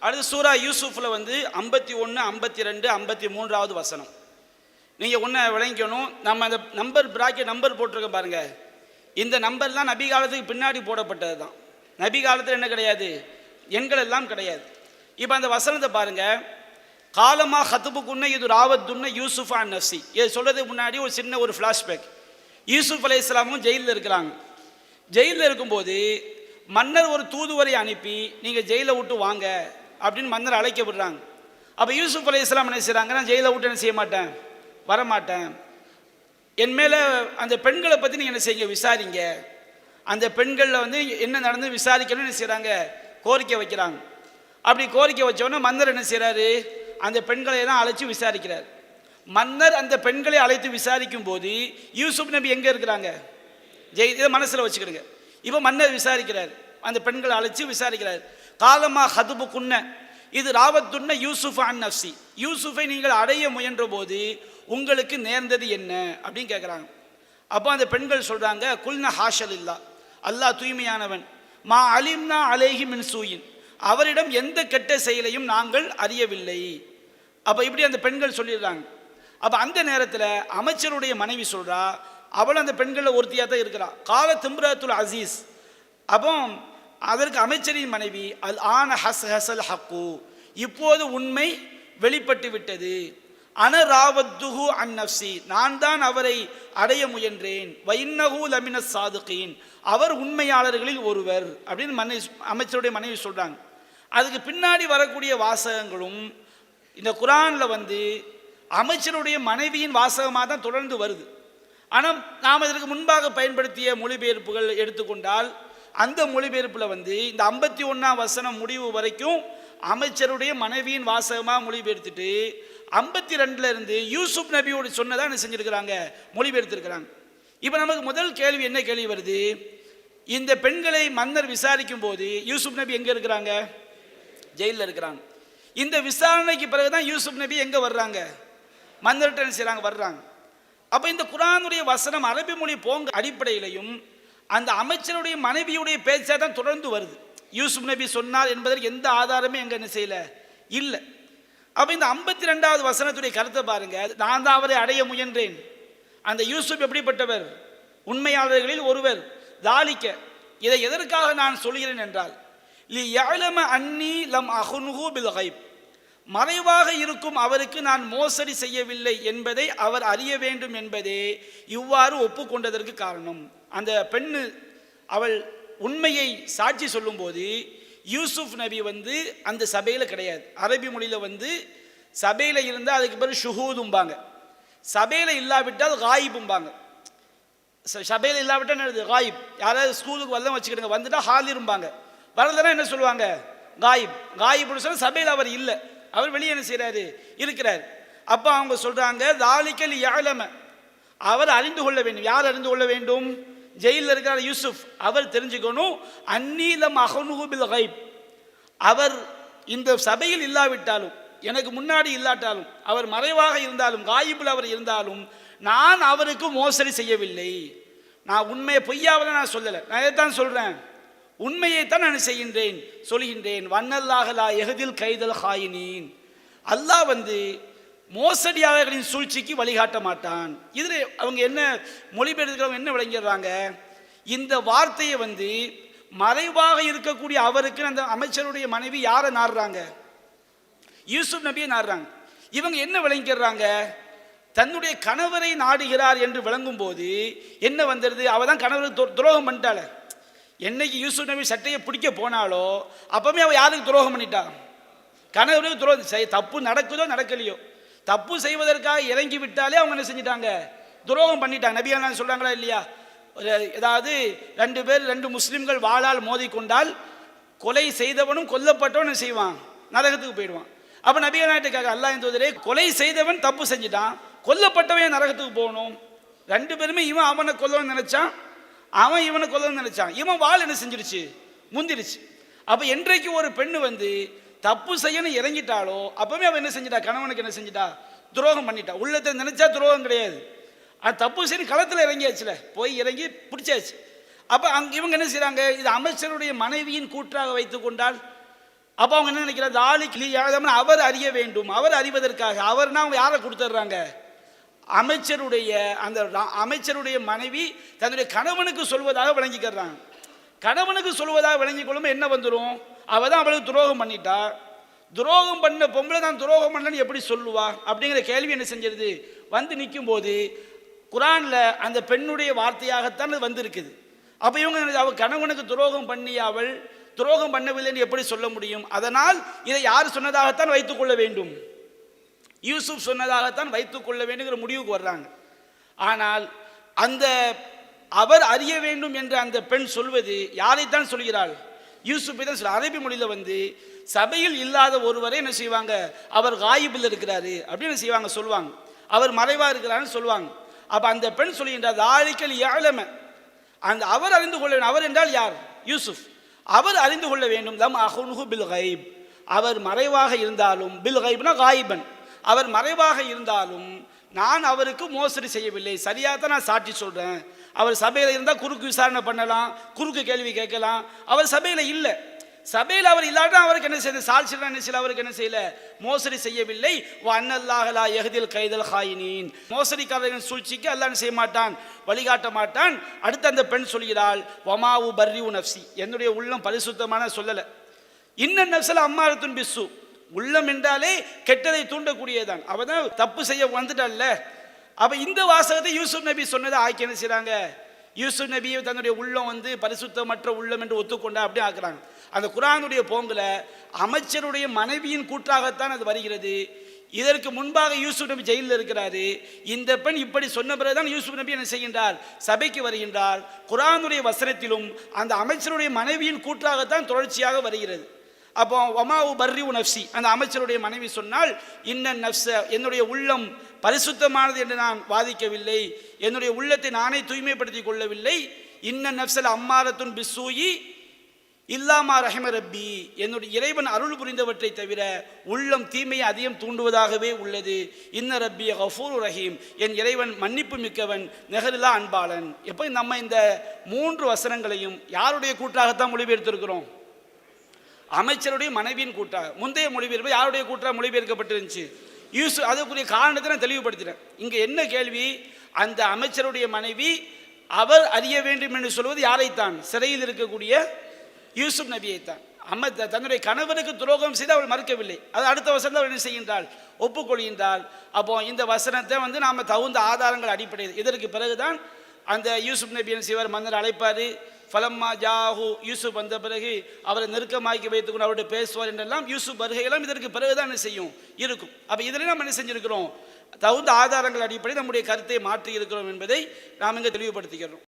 அடுத்து சூரா யூசுஃபில் 51, 52, 53வது வசனம். நீங்கள் ஒன்று விளங்கிக்கணும், நம்ம அந்த நம்பர் போட்டிருக்க பாருங்க. இந்த நம்பர்லாம் நபி காலத்துக்கு பின்னாடி போடப்பட்டது தான். நபி காலத்தில் என்ன கிடையாது, எண்கள் எல்லாம் கிடையாது. இப்போ அந்த வசனத்தை பாருங்க. காலமா ஹத்துபுக்குன்ன இது ராவத்துன்ன யூசுஃப் அன் நஃப்சி. இது சொல்றதுக்கு முன்னாடி ஒரு சின்ன ஃப்ளாஷ்பேக். யூசுஃப் அலைஹிஸ்ஸலாமும் ஜெயிலில் இருக்கிறாங்க. ஜெயிலில் இருக்கும்போது மன்னர் ஒரு தூதுவரை அனுப்பி நீங்கள் ஜெயிலை விட்டு வாங்க அப்படின்னு மன்னர் அழைக்க விடுறாங்க. அப்போ யூசுஃப் அலைஹிஸ்ஸலாம் என்ன செய்கிறாங்க, நான் ஜெயிலை விட்டு என்ன செய்ய மாட்டேன், வரமாட்டேன். என் மேலே அந்த பெண்களை பற்றி நீங்கள் என்ன செய்யுங்க, விசாரிங்க. அந்த பெண்களில் என்ன நடந்து விசாரிக்கணும்னு என்ன செய்கிறாங்க, கோரிக்கை வைக்கிறாங்க. அப்படி கோரிக்கை வச்சோன்னே மன்னர் என்ன செய்கிறாரு, அந்த பெண்களை தான் அழைச்சி விசாரிக்கிறார். மன்னர் அந்த பெண்களை அழைத்து விசாரிக்கும் போது யூசுப் நபி எங்கே இருக்கிறாங்க, இதை மனசில் வச்சுக்கிடுங்க. இப்போ மன்னர் விசாரிக்கிறார், அந்த பெண்களை அழைச்சி விசாரிக்கிறார். காலமா ஹதுபுக்குன்ன இது ராவத்துன்ன யூசுஃப் அன் நஃப்சி. யூசுஃபை நீங்கள் அடைய முயன்ற போது உங்களுக்கு நேர்ந்தது என்ன அப்படின்னு கேட்குறாங்க. அப்போ அந்த பெண்கள் சொல்கிறாங்க, குல்ன ஹாஷல் இல்லா, அல்லாஹ் தூய்மையானவன், மா அலிம்னா அலேஹி மின் சூயின், அவரிடம் எந்த கெட்ட செயலையும் நாங்கள் அறியவில்லை. அப்போ இப்படி அந்த பெண்கள் சொல்லிடுறாங்க. அப்போ அந்த நேரத்தில் அமைச்சருடைய மனைவி சொல்கிறா, அவள் அந்த பெண்களில் ஒருத்தியாக தான் இருக்கிறா. கால திம்ரத்துல் அசீஸ். அப்போ அதற்கு அமைச்சரின் மனைவி, அல் ஆன ஹஸ் ஹசல் ஹக்கு, இப்போது உண்மை வெளிப்பட்டு விட்டது. அனராவத்துஹு அன் நஃப்சி, நான் தான் அவரை அடைய முயன்றேன். வைன்னஹு லமின சாதுகீன், அவர் உண்மையாளர்களில் ஒருவர் அப்படின்னு அமைச்சருடைய மனைவி சொல்கிறாங்க. அதுக்கு பின்னாடி வரக்கூடிய வாசகங்களும் இந்த குரானில் அமைச்சருடைய மனைவியின் வாசகமாக தான் தொடர்ந்து வருது. ஆனால் நாம் இதற்கு முன்பாக பயன்படுத்திய மொழிபெயர்ப்புகள் எடுத்துக்கொண்டால் அந்த மொழிபெயர்ப்பில் இந்த 51ஆம் வசனம் முடிவு வரைக்கும் அமைச்சருடைய மனைவியின் வாசகமாக மொழிபெயர்த்துட்டு 52 யூசுப் நபியோடு சொன்னதாக என்ன செஞ்சுருக்கிறாங்க, மொழிபெயர்த்திருக்கிறாங்க. இப்போ நமக்கு முதல் கேள்வி என்ன கேள்வி வருது, இந்த பெண்களை மன்னர் விசாரிக்கும் போது யூசுப் நபி எங்கே இருக்கிறாங்க, ஜெயிலில் இருக்கிறாங்க. இந்த விசாரணைக்கு பிறகுதான் யூசுப் நபி எங்கே வர்றாங்க, மன்னர்கிட்ட என்ன செய்கிறாங்க, வர்றாங்க. அப்போ இந்த குரானுடைய வசனம் அரபி மொழி போங்க அடிப்படையிலையும் அந்த அமைச்சருடைய மனைவியுடைய பேச்சாக தான் தொடர்ந்து வருது. யூசுப் நபி சொன்னார் என்பதற்கு எந்த ஆதாரமே எங்கே என்ன செய்யலை, இல்லை. அப்போ இந்த 52வது வசனத்துடைய கருத்தை பாருங்க. நான் தான் அவரை அடைய முயன்றேன். அந்த யூசுப் எப்படிப்பட்டவர், உண்மையாளர்களில் ஒருவர். தாலிக்க, இதை எதற்காக நான் சொல்கிறேன் என்றால், லி யஅலம அன்னி லம் அஹுன்ஹு பில் கைப், மறைவாக இருக்கும் அவருக்கு நான் மோசடி செய்யவில்லை என்பதை அவர் அறிய வேண்டும் என்பதே இவ்வாறு ஒப்புக்கொண்டதற்கு காரணம். அந்த பெண்ணு அவள் உண்மையை சாட்சி சொல்லும்போது யூசுப் நபி அந்த சபையில் கிடையாது. அரபி மொழியில் சபையில் இருந்தால் அதுக்கு பிறகு ஷுஹூதும்பாங்க, சபையில் இல்லாவிட்டால் காயிபும்பாங்க. சபையில் இல்லாவிட்டால் என்னது, காயிப். யாராவது ஸ்கூலுக்கு வரலாம் வச்சுக்கிடுங்க, வந்துட்டால் ஹாலிரும்பாங்க. வரலன்னா என்ன சொல்லுவாங்க, காயிப். காயிப்னு சொன்னால் சபையில் அவர் இல்லை, அவர் வெளியே என்ன செய்கிறாரு, இருக்கிறார். அப்போ அவங்க சொல்கிறாங்க, தாலிக்கல் யாழம, அவர் அறிந்து கொள்ள வேண்டும். யார் அறிந்து கொள்ள வேண்டும், ஜெயிலில் இருக்கிற யூசுப், அவர் தெரிஞ்சுக்கணும். அந்நீலம் அஹனுஹு பில் கைப், அவர் இந்த சபையில் இல்லாவிட்டாலும், எனக்கு முன்னாடி இல்லாட்டாலும், அவர் மறைவாக இருந்தாலும், காயிபில் அவர் இருந்தாலும், நான் அவருக்கு மோசடி செய்யவில்லை. நான் உண்மையை பொய்யாவில் நான் சொல்லலை, நான் இதைத்தான் சொல்கிறேன், உண்மையைத்தான் நான் செய்கின்றேன், சொல்கின்றேன். வன்னல்லாஹலா எஹதில் கைதல் ஹாயினீன், அல்லாஹ் மோசடியாளர்களின் சூழ்ச்சிக்கு வழிகாட்ட மாட்டான். இதில் அவங்க என்ன மொழிபெயர்க்கிறவங்க என்ன விளங்கிடுறாங்க, இந்த வார்த்தையை மறைவாக இருக்கக்கூடிய அவருக்கு அந்த அமைச்சருடைய மனைவி யாரை நாடுறாங்க, யூசுப் நபியை நாடுறாங்க. இவங்க என்ன விளங்கிடுறாங்க, தன்னுடைய கணவரை நாடுகிறார் என்று விளங்கும் போது என்ன வந்துடுது, அவ தான் கணவருக்கு துரோகம் பண்ணிட்டாள. என்னைக்கு யூசுப் நபி சட்டையை பிடிக்க போனாலோ அப்பவுமே அவள் யாருக்கு துரோகம் பண்ணிட்டா, கணவருக்கு துரோகம். தப்பு நடக்குதோ நடக்கலையோ, தப்பு செய்வதற்காக இறங்கி விட்டாலே அவங்க என்ன செஞ்சிட்டாங்க, துரோகம் பண்ணிட்டாங்க. நபியா சொல்கிறாங்களா இல்லையா, ஏதாவது 2 பேர் 2 முஸ்லீம்கள் வாளால் மோதி கொண்டால் கொலை செய்தவனும் கொல்லப்பட்டவனும் செய்வான், நரகத்துக்கு போயிடுவான். அப்போ நபியா நாட்டுக்காக அல்லாஹ் தூதரே, கொலை செய்தவன் தப்பு செஞ்சிட்டான், கொல்லப்பட்டவன் நரகத்துக்கு போகணும். 2 பேருமே இவன் அவனை கொல்லணும்னு நினைச்சான், அவன் இவனை கொல்லணும்னு நினைச்சான், இவன் வாள் என்ன செஞ்சிருச்சு, முந்திருச்சு. அப்போ என்றைக்கு ஒரு பெண்ணு தப்பு செய்யணும் இறங்கிட்டாலோ அப்பவுமே அவன் என்ன செஞ்சிட்டா, கணவனுக்கு என்ன செஞ்சிட்டா, துரோகம் பண்ணிட்டா. உள்ளத்தை நினைச்சா துரோகம் கிடையாது, அது தப்பு செய்யணும், களத்தில் இறங்கியாச்சுல, போய் இறங்கி பிடிச்சாச்சு. அப்போ இவங்க என்ன செய்கிறாங்க, இது அமைச்சருடைய மனைவியின் கூற்றாக வைத்து கொண்டால் அப்போ அவங்க என்ன நினைக்கிறார், தாலிக்கு அவர் அறிய வேண்டும். அவர் அறிவதற்காக அவர்னா அவங்க யாரை கொடுத்துட்றாங்க, அமைச்சருடைய அந்த அமைச்சருடைய மனைவி தன்னுடைய கணவனுக்கு சொல்வதாக விளங்கிக்கிறாங்க. கணவனுக்கு சொல்வதாக விளங்கிக் கொள்ளும் என்ன வந்துடும், அவ தான் அவளுக்கு துரோகம் பண்ணிட்டா, துரோகம் பண்ண பொம்பளை தான் துரோகம் பண்ணலன்னு எப்படி சொல்லுவா அப்படிங்கிற கேள்வி என்ன செஞ்சிருது வந்து நிற்கும் போது குரான்ல அந்த பெண்ணுடைய வார்த்தையாகத்தான் அது வந்திருக்குது. அப்போ இவங்க அவள் கணவனுக்கு துரோகம் பண்ணி அவள் துரோகம் பண்ணவில்லைன்னு எப்படி சொல்ல முடியும்? அதனால் இதை யார் சொன்னதாகத்தான் வைத்துக்கொள்ள வேண்டும், யூசுப் சொன்னதாகத்தான் வைத்துக்கொள்ள வேண்டுங்கிற முடிவுக்கு வர்றாங்க. ஆனால் அந்த அவர் அறிய வேண்டும் என்ற அந்த பெண் சொல்வது யாரைத்தான் சொல்கிறாள், யூசுப்பை தான் சொல்ல. அரபி மொழியில் வந்து சபையில் இல்லாத ஒருவரை என்ன செய்வாங்க, அவர் காயிபில் இருக்கிறாரு அப்படின்னு செய்வாங்க, சொல்லுவாங்க, அவர் மறைவாக இருக்கிறாருன்னு சொல்லுவாங்க. அப்போ அந்த பெண் சொல்லுகின்றார், தாலிக்கல் யாழம, அந்த அவர் அறிந்து கொள்ள வேண்டும். அவர் என்றால் யார், யூசுப். அவர் அறிந்து கொள்ள வேண்டும், லம் அஹுன்ஹு பில் கைப், அவர் மறைவாக இருந்தாலும், பில் கைப்னா காயிபன், அவர் மறைவாக இருந்தாலும் நான் அவருக்கு மோசடி செய்யவில்லை, சரியாக தான் நான் சாட்சி சொல்கிறேன். அவர் சபையில் இருந்தால் குறுக்கு விசாரணை பண்ணலாம், குறுக்கு கேள்வி கேட்கலாம். அவர் சபையில் இல்லை, சபையில் அவர் இல்லாட்டா அவருக்கு என்ன செய்ய, சாட்சியில் என்ன செய்யல, அவருக்கு என்ன செய்யல, மோசடி செய்யவில்லை. வன்னல்லாஹலா யஹ்தில் கைதல் ஹாயினீன், மோசடிக்காரர்களின் சூழ்ச்சிக்கு அல்லாஹ் செய்ய மாட்டான், வழிகாட்ட மாட்டான். அடுத்து அந்த பெண் சொல்கிறாள், வமாவு பர்ரிஉ நஃப்சி, என்னுடைய உள்ளம் பரிசுத்தமான சொல்லலை. இன்ன நஃப்ஸல அம்மாரத்துன் பிஸ்ஸு, உள்ளம் என்றாலே கெட்டதை தூண்டக்கூடியதான், அவ தான் தப்பு செய்ய வந்துட்டாள்ல. அப்போ இந்த வாசகத்தை யூசுப் நபி சொன்னதை ஆக்கி என்ன செய்கிறாங்க, யூசுப் நபியை தன்னுடைய உள்ளம் வந்து பரிசுத்தமற்ற உள்ளம் என்று ஒத்துக்கொண்டா அப்படி ஆக்குறாங்க. அந்த குர்ஆனுடைய போங்கில் அமைச்சருடைய மனைவியின் கூற்றாகத்தான் அது வருகிறது. இதற்கு முன்பாக யூசுப் நபி ஜெயிலில் இருக்கிறாரு. இந்த பெண் இப்படி சொன்ன பிறகுதான் யூசுப் நபி என்ன செய்கின்றார், சபைக்கு வருகின்றார். குர்ஆனுடைய வசனத்திலும் அந்த அமைச்சருடைய மனைவியின் கூற்றாகத்தான் தொடர்ச்சியாக வருகிறது. அப்போ வமாவு பர்ரிஉ நஃப்சி, அந்த அமைச்சருடைய மனைவி சொன்னால், இன்ன நஃப்ஸ, என்னுடைய உள்ளம் பரிசுத்தமானது என்று நான் வாதிக்கவில்லை, என்னுடைய உள்ளத்தை நானே தூய்மைப்படுத்திக் கொள்ளவில்லை. இன்ன நஃப்ஸல் அம்மாரத்துன் பிஸ்ஸூயி இல்லாமா ரஹிம ரப்பி, என்னுடைய இறைவன் அருள் புரிந்தவற்றை தவிர உள்ளம் தீமையை அதிகம் தூண்டுவதாகவே உள்ளது. இன்ன ரப்பி கஃபூர் ரஹீம், என் இறைவன் மன்னிப்பு மிக்கவன், நெஹரில்லா அன்பாளன். எப்போ நம்ம இந்த 3 வசனங்களையும் யாருடைய கூற்றாகத்தான் மொழிபெயர்த்திருக்கிறோம், அமைச்சருடைய மனைவியின் கூட்டாக. முந்தைய மொழிபெயர்ப்பு யாருடைய கூட்டாக மொழிபெயர்க்கப்பட்டிருந்துச்சு, யூசுப். அதுக்குரிய காரணத்தை நான் தெளிவுபடுத்தினேன். இங்கே என்ன கேள்வி, அந்த அமைச்சருடைய மனைவி அவர் அறிய வேண்டும் என்று சொல்வது யாரைத்தான், சிறையில் இருக்கக்கூடிய யூசுப் நபியைத்தான். தன்னுடைய கணவனுக்கு துரோகம் செய்து அவள் மறுக்கவில்லை. அது அடுத்த வசனத்தை அவள் என்ன செய்கின்றாள், ஒப்புக்கொள்கின்றாள். அப்போ இந்த வசனத்தை வந்து நாம் தகுந்த ஆதாரங்கள் அடிப்படையில், இதற்கு பிறகுதான் அந்த யூசுப் நபி என்ன செய்வார், மன்னர் அழைப்பார். ஃபலம்மா ஜாஹு, யூசுப் வந்த பிறகு அவரை நெருக்கமாக்கி வைத்துக்கொண்டு அவர்கிட்ட பேசுவார் என்றெல்லாம் யூசுப் வருகையெல்லாம் இதற்கு பிறகுதான் என்ன செய்யும் இருக்கும். அப்போ இதில் நம்ம என்ன செஞ்சிருக்கிறோம், தகுந்த ஆதாரங்கள் அடிப்படையில் நம்முடைய கருத்தை மாற்றி இருக்கிறோம் என்பதை நாம் இங்கே தெளிவுபடுத்திக்கிறோம்.